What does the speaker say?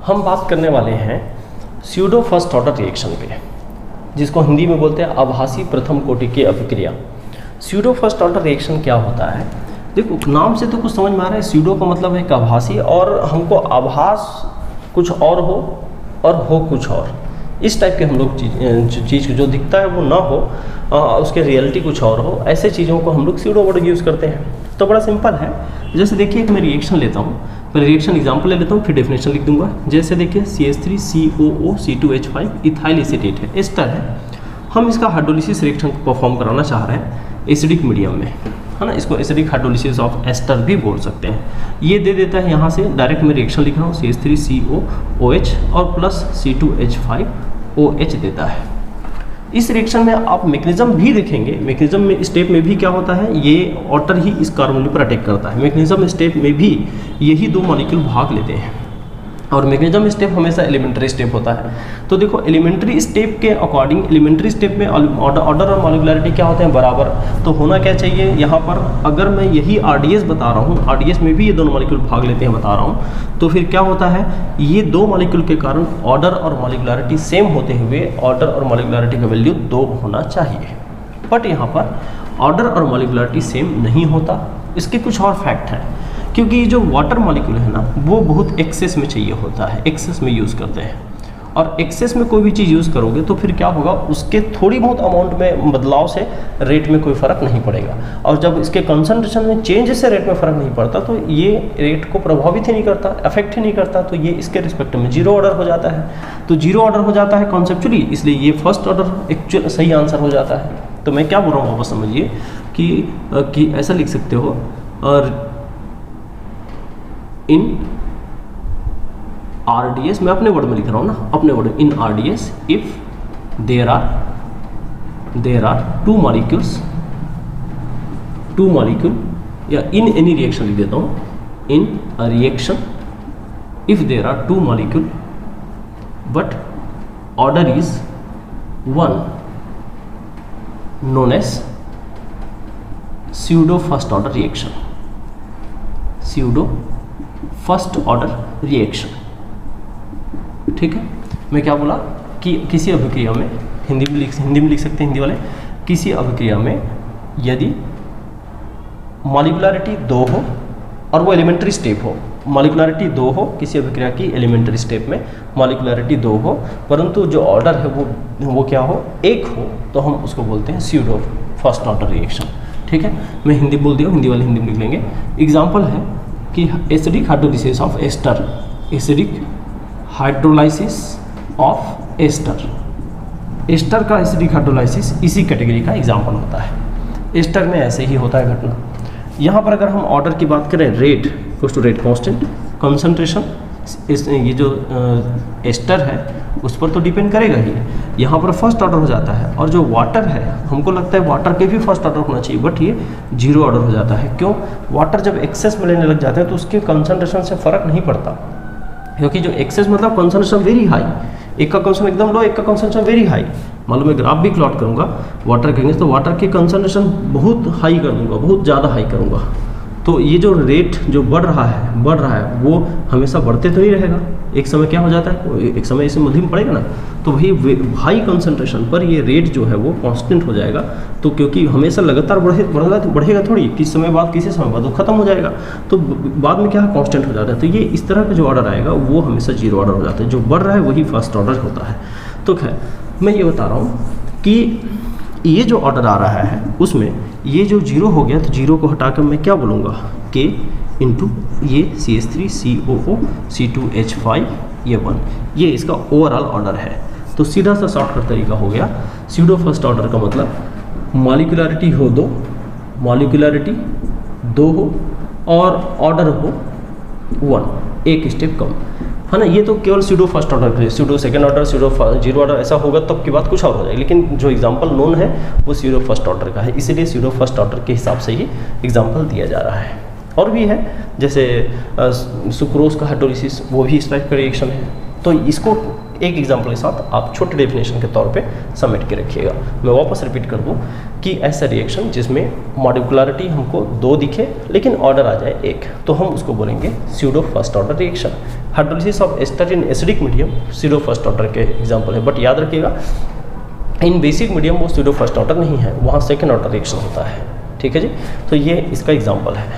हम बात करने वाले हैं स्यूडो फर्स्ट ऑर्डर रिएक्शन पे, जिसको हिंदी में बोलते हैं आभासी प्रथम कोटि की अभिक्रिया। स्यूडो फर्स्ट ऑर्डर रिएक्शन क्या होता है? देखो, नाम से तो कुछ समझ में आ रहा है। स्यूडो का मतलब है एक आभासी, और हमको आभास कुछ और हो और हो कुछ और, इस टाइप के हम लोग चीज़ जो दिखता है वो ना हो, उसके रियलिटी कुछ और हो, ऐसे चीज़ों को हम लोग स्यूडो वर्ड यूज़ करते हैं। तो बड़ा सिंपल है। जैसे देखिए, एक मैं रिएक्शन लेता हूँ, पहले रिएक्शन एग्जांपल ले लेता हूँ, फिर डेफिनेशन लिख दूंगा। जैसे देखिए, CH3COO C2H5 इथाइल एसीटेट है, एस्टर है। हम इसका हाइड्रोलिसिस रिएक्शन को परफॉर्म कराना चाह रहे हैं एसिडिक मीडियम में, है ना। इसको एसिडिक हाइड्रोलिसिस ऑफ एस्टर भी बोल सकते हैं। ये दे देता है यहाँ से डायरेक्ट मैं रिएक्शन लिख रहा हूँ, CH3COOH और प्लस C2H5OH देता है। इस रिएक्शन में आप मैकेनिज्म भी देखेंगे। मैकेनिज्म में स्टेप में भी क्या होता है, ये वाटर ही इस कार्बोनिल पर अटैक करता है। मैकेनिज्म स्टेप में भी यही दो मॉलिक्यूल भाग लेते हैं, और मैकेनिज्म स्टेप हमेशा एलिमेंट्री स्टेप होता है। तो देखो, एलिमेंट्री स्टेप के अकॉर्डिंग एलिमेंट्री स्टेप में ऑर्डर और मॉलिक्युलरिटी क्या होते हैं, बराबर। तो होना क्या चाहिए यहाँ पर, अगर मैं यही RDS बता रहा हूँ, RDS में भी ये दोनों मॉलिक्यूल भाग लेते हैं बता रहा हूँ, तो फिर क्या होता है, ये दो मॉलिक्यूल के कारण ऑर्डर और मॉलिक्युलरिटी सेम होते हुए ऑर्डर और मॉलिक्युलरिटी का वैल्यू 2 होना चाहिए। बट यहाँ पर ऑर्डर और मॉलिक्युलरिटी सेम नहीं होता। इसके कुछ और फैक्ट हैं, क्योंकि जो वाटर मॉलिक्यूल है ना, वो बहुत एक्सेस में चाहिए होता है, एक्सेस में यूज़ करते हैं। और एक्सेस में कोई भी चीज़ यूज़ करोगे तो फिर क्या होगा, उसके थोड़ी बहुत अमाउंट में बदलाव से रेट में कोई फ़र्क नहीं पड़ेगा। और जब इसके कंसंट्रेशन में चेंज से रेट में फ़र्क नहीं पड़ता, तो ये रेट को प्रभावित ही नहीं करता, अफेक्ट ही नहीं करता। तो ये इसके रिस्पेक्ट में जीरो ऑर्डर हो जाता है। तो जीरो ऑर्डर हो जाता है कॉन्सेप्चुअली, इसलिए ये फर्स्ट ऑर्डर एक्चुअल सही आंसर हो जाता है। तो मैं क्या बोल रहा हूँ वापस समझिए कि ऐसा लिख सकते हो, और इन RDS, मैं अपने वर्ड में लिख रहा हूँ ना, अपने वर्ड में, in RDS if there are two molecule, या इन एनी रिएक्शन लिख देता हूँ, in a reaction if there are two molecule but order is 1, known as pseudo first order reaction. Pseudo first order reaction, ठीक है। मैं क्या बोला कि किसी अभिक्रिया में, हिंदी में लिख सकते हैं हिंदी वाले, किसी अभिक्रिया में यदि मॉलिक्युलरिटी 2 हो और वो एलिमेंट्री स्टेप हो, मॉलिक्युलरिटी 2 हो, किसी अभिक्रिया की एलिमेंट्री स्टेप में मॉलिक्युलरिटी 2 हो, परंतु जो ऑर्डर है वो क्या हो, 1 हो, तो हम उसको बोलते हैं स्यूडो फर्स्ट ऑर्डर रिएक्शन, ठीक है। मैं हिंदी बोल दिया, हिंदी वाले हिंदी में लिख लेंगे। एग्जाम्पल है कि acidic hydrolysis of ester, acidic hydrolysis of ester, ester का एसिडिक हाइड्रोलाइसिस इसी कैटेगरी का एग्जाम्पल होता है। एस्टर में ऐसे ही होता है घटना। यहाँ पर अगर हम ऑर्डर की बात करें, rate equals to rate constant, concentration ये जो एस्टर है उस पर तो डिपेंड करेगा ही। यहाँ पर फर्स्ट ऑर्डर हो जाता है, और जो वाटर है, हमको लगता है वाटर के भी फर्स्ट ऑर्डर होना चाहिए, बट ये जीरो ऑर्डर हो जाता है। क्यों? वाटर जब एक्सेस में लेने लग जाते हैं तो उसके कंसंट्रेशन से फ़र्क नहीं पड़ता, क्योंकि जो एक्सेस मतलब कंसंट्रेशन वेरी हाई, एक का कंसंट्रेशन एकदम लो, एक का कंसंट्रेशन वेरी हाई। मान लो मैं ग्राफ भी प्लॉट करूँगा वाटर के, तो वाटर के कंसंट्रेशन बहुत हाई कर दूँगा, बहुत ज़्यादा हाई करूँगा, तो ये जो रेट जो बढ़ रहा है वो हमेशा बढ़ते तो नहीं रहेगा। एक समय क्या हो जाता है, एक समय इसे मध्यम पड़ेगा ना, तो वही हाई कंसंट्रेशन पर ये रेट जो है वो कांस्टेंट हो जाएगा। तो क्योंकि हमेशा लगातार बढ़ेगा थोड़ी, किसी समय बाद वो खत्म हो जाएगा, तो बाद में क्या है, कांस्टेंट हो जाता है। तो ये इस तरह का जो ऑर्डर आएगा वो हमेशा जीरो ऑर्डर हो जाता है, जो बढ़ रहा है वही फर्स्ट ऑर्डर होता है। तो खैर, मैं ये बता रहा हूँ कि ये जो ऑर्डर आ रहा है उसमें ये जो जीरो हो गया, तो जीरो को हटाकर मैं क्या बोलूँगा, K इंटू ये CH3COO C2H5 ये 1, ये इसका ओवरऑल ऑर्डर है। तो सीधा सा शॉर्टकट तरीका हो गया, स्यूडो फर्स्ट ऑर्डर का मतलब मॉलिक्युलरिटी हो 2, मॉलिक्युलरिटी 2 हो और ऑर्डर हो 1, एक स्टेप कम, है ना। ये तो केवल स्यूडो फर्स्ट ऑर्डर के लिए, pseudo second order, pseudo zero order ऐसा होगा तब की बात कुछ और हो जाएगी, लेकिन जो एग्जांपल नोन है वो स्यूडो फर्स्ट ऑर्डर का है, इसीलिए स्यूडो फर्स्ट ऑर्डर के हिसाब से ही एग्जांपल दिया जा रहा है। और भी है, जैसे सुक्रोज का हाइड्रोलिसिस, वो भी इस टाइप का रिएक्शन है। तो इसको एक एग्जाम्पल के साथ आप छोटे डेफिनेशन के तौर पे समेट के रखिएगा। मैं वापस रिपीट कर दूं कि ऐसा रिएक्शन जिसमें मॉलिक्युलरिटी हमको 2 दिखे लेकिन ऑर्डर आ जाए 1, तो हम उसको बोलेंगे pseudo first order reaction. Hydrolysis of ester in acidic medium pseudo first order के एग्जाम्पल है, बट याद रखिएगा इन बेसिक मीडियम वो स्यूडो फर्स्ट ऑर्डर नहीं है, वहाँ सेकेंड ऑर्डर रिएक्शन होता है। ठीक है जी, तो ये इसका एग्जाम्पल है।